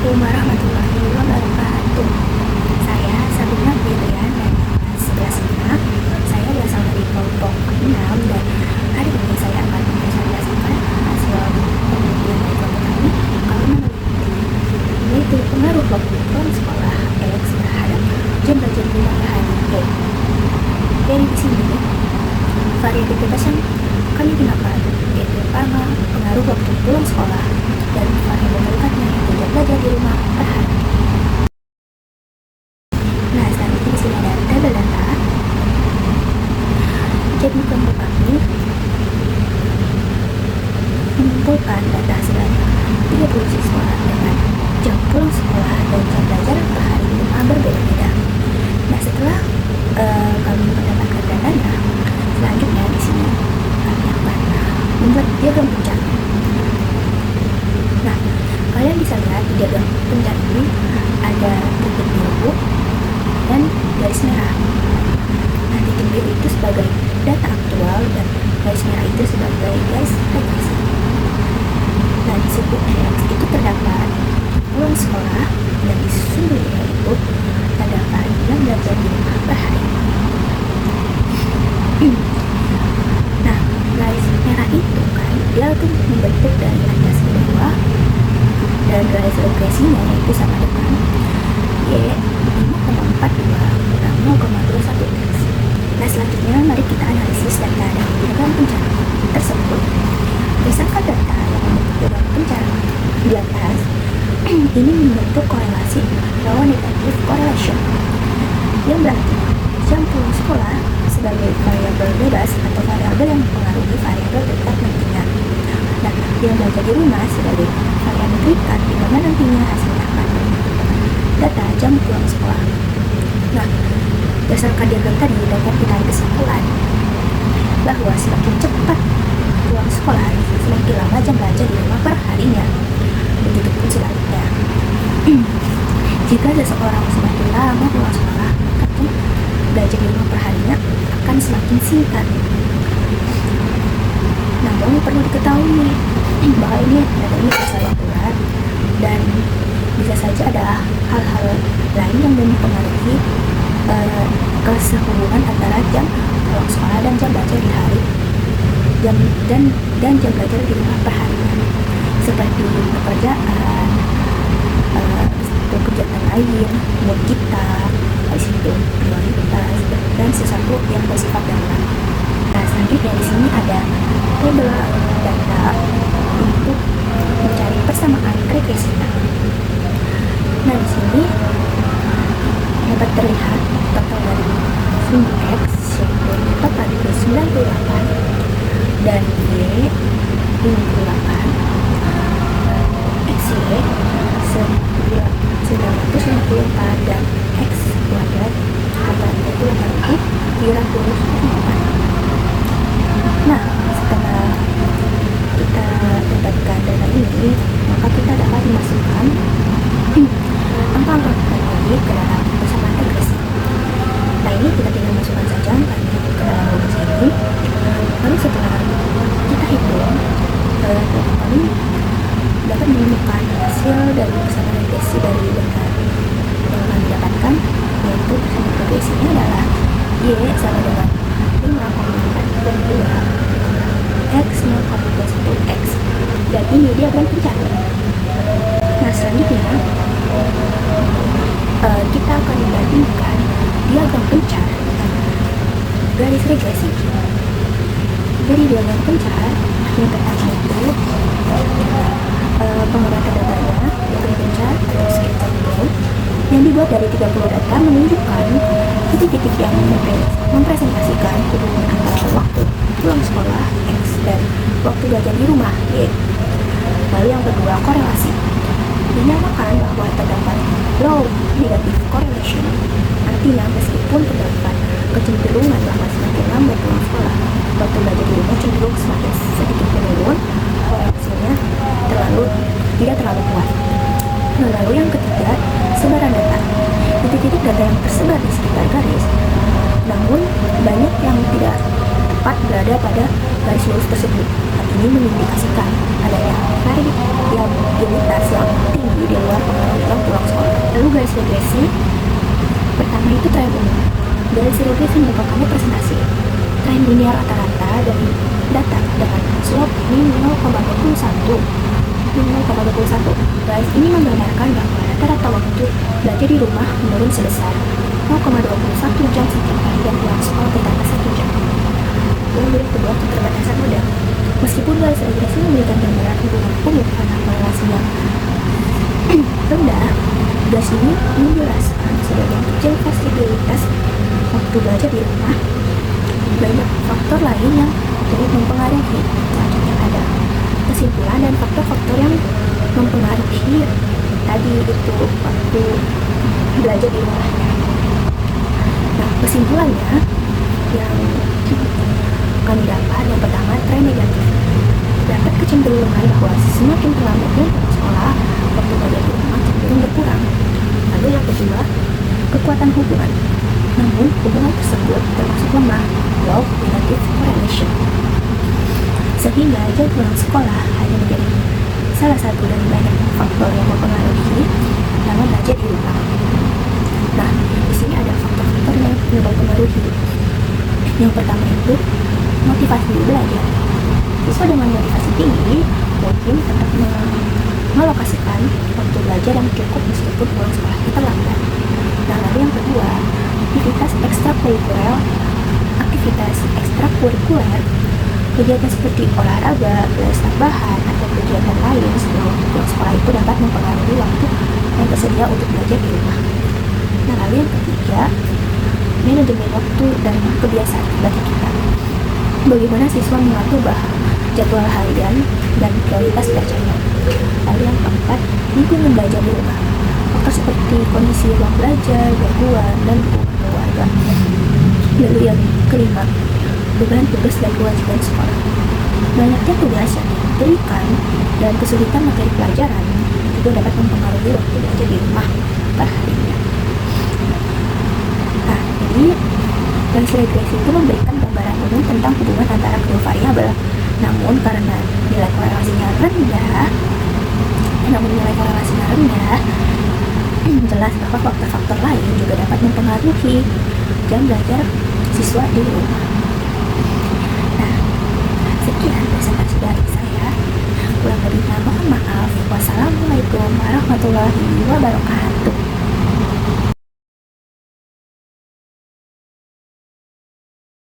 Assalamualaikum warahmatullahi wabarakatuh. Saya Sabrina Firian dari kelas 11 Saya berasal dari kelompok 6 dan hari ini saya akan mempresentasikan hasil penelitian dari kelompok kami kalau meneliti yaitu pengaruh waktu pulang sekolah X terhadap jam belajar di matahari Y. Dari di sini variabilitas yang kami gunakan yaitu pertama pengaruh waktu pulang sekolah dan variabel berikutnya yaitu jam belajar di rumah per hari. Nah, selanjutnya di sini ada tabel data. Jadi kelompok kami mengumpulkan data sebanyak 30 siswa dengan jam pulang sekolah dan jam belajar per hari di rumah berbeda-beda. Nah, setelah kami mendapatkan datanya, selanjutnya di sini kami akan membuat diagram pencar. Nah, kalian bisa lihat di diagram pencar ini ada titik biru dan garis merah. Nah, titik biru itu sebagai data aktual dan garis merah itu sebagai garis regresi. Nah, di sudut X itu terdapat pulang sekolah dan di sudut Y itu terdapat jam belajar di rumah per hari. Nah, garis merah itu kan dia tuh membentuk dari atas ke bawah dan garis regresinya itu sama dengan Y 5,42 kurang 0,21 X. Nah, selanjutnya mari kita analisis data dari diagram pencar tersebut. Berdasarkan data yang membentuk diagram pencar di atas, ini membentuk korelasi lawan negatif correlation, yang berarti jam pulang sekolah sebagai variabel bebas atau variabel yang mempengaruhi variabel terikat nantinya. Nah, yang belajar di rumah sebagai variabel terikat di mana nantinya hasilnya akan menentukan data jam pulang sekolah. Nah, berdasarkan diagram tadi dapat ditarik kesimpulan bahwa semakin cepat pulang sekolah, semakin lama jam belajar di rumah per harinya. Begitupun sebaliknya. Jika seseorang semakin lama pulang sekolah, maka jam belajar di rumah per harinya akan semakin singkat. Namun perlu diketahui bahwa ini data ini bisa akurat dan bisa saja ada hal-hal lain yang mempengaruhi kesehubungan antara jam pulang sekolah dan jam belajar di hari dan jam belajar di rumah per harinya, seperti pekerjaan, kegiatan lain, mood kita, habis itu prioritas dan sesuatu yang bersifat darurat. Nah, selanjutnya di sini ada tabel data untuk mencari persamaan regresinya. Nah, di sini dapat terlihat total dari sumber X yaitu 498 dan Y 58, XY 954 dan X kuadrat 88.304. Nah, setelah kita dapatkan data ini, maka kita dapat memasukkan angka-angka tadi ke dalam persamaan regresi. Nah, ini kita tinggal masukkan saja angkanya ke dalam rumus ini. Lalu setelah kita hitung, kami dapat menemukan hasil dari persamaan regresi dari data yang kami dapatkan, yaitu persamaan regresinya adalah Y sama dengan 5,42 X 0,21 X, dan ini diagram pencar. Nah, selanjutnya kita akan membandingkan diagram pencar dengan garis regresi. Dari diagram pencar yang pertama itu penguratan datanya diagram pencar atau scatter plot yang dibuat dari 30 data menunjukkan titik-titik yang mempresentasikan hubungan antara waktu pulang sekolah X dan waktu belajar di rumah Y. Lalu yang kedua, korelasi. Dinyatakan bahwa terdapat low negative correlation, artinya meskipun terdapat kecenderungan bahwa semakin lambat pulang sekolah, waktu belajar di rumah cenderung semakin sedikit menurun, korelasinya tidak terlalu kuat. Nah, lalu yang ketiga, sebaran data. Titik-titik data yang tersebar di sekitar garis, namun banyak yang tidak tepat berada pada garis lurus tersebut. Hal ini mengindikasikan adanya variabilitas yang tinggi tinggi di luar pengaruh jam pulang sekolah. Lalu garis regresi pertama itu tren umum. Garis regresi merupakan presentasi tren linear rata-rata dari data dengan slope min 0,21. Garis ini menggambarkan bahwa rata-rata waktu belajar di rumah menurun sebesar 0,21 jam setiap hari dan pulang sekolah bertambah 1 jam. Lalu kedua, keterbatasan modal. Meskipun garis regresi memberikan gambaran hubungan umum karena korelasi yang rendah, garis ini menjelaskan sebagian kecil fleksibilitas waktu belajar di rumah. Banyak faktor lain yang turut mempengaruhi. Selanjutnya ada kesimpulan dan faktor-faktor yang mempengaruhi tadi itu waktu belajar di rumah. Nah, kesimpulannya yang kami dapat, yang pertama, tren negatif. Terdapat kecenderungan bahwa semakin terlambatnya sekolah, waktu belajar di rumah cenderung berkurang. Lalu yang kedua, kekuatan hubungan. Namun, hubungan tersebut termasuk lemah, low negative correlation. Sehingga jam pulang sekolah hanya menjadi salah satu dari banyak faktor yang mempengaruhi dalam belajar di rumah. Nah, di sini ada faktor-faktor yang mempengaruhi. Yang pertama itu motivasi belajar. Siswa dengan motivasi tinggi mungkin tetap mengalokasikan waktu belajar yang cukup meskipun pulang sekolah terlambat. Nah, lalu yang kedua, aktivitas ekstrakurikuler, kegiatan seperti olahraga, kelas tambahan, atau kegiatan lain sebelum pulang sekolah itu dapat mempengaruhi waktu yang tersedia untuk belajar di rumah. Nah, lalu yang ketiga, manajemen waktu dan kebiasaan bagi kita. Bagaimana siswa mengatur jadwal harian dan prioritas belajarnya. Lalu yang keempat, lingkungan belajar di rumah. Faktor seperti kondisi ruang belajar, gangguan, dan hubungan keluarga. Lalu yang kelima, beban tugas dan kewajiban sekolah. Banyaknya tugas yang diberikan dan kesulitan materi pelajaran juga dapat mempengaruhi waktu belajar di rumah per harinya. Nah, jadi garis regresi itu memberikan gambaran umum tentang hubungan antara kedua variabel. Namun karena nilai korelasinya rendah, jelas bahwa faktor-faktor lain juga dapat mempengaruhi jam belajar siswa di rumah. Nah, sekian presentasi dari saya. Kurang lebihnya mohon maaf. Wassalamualaikum warahmatullahi wabarakatuh.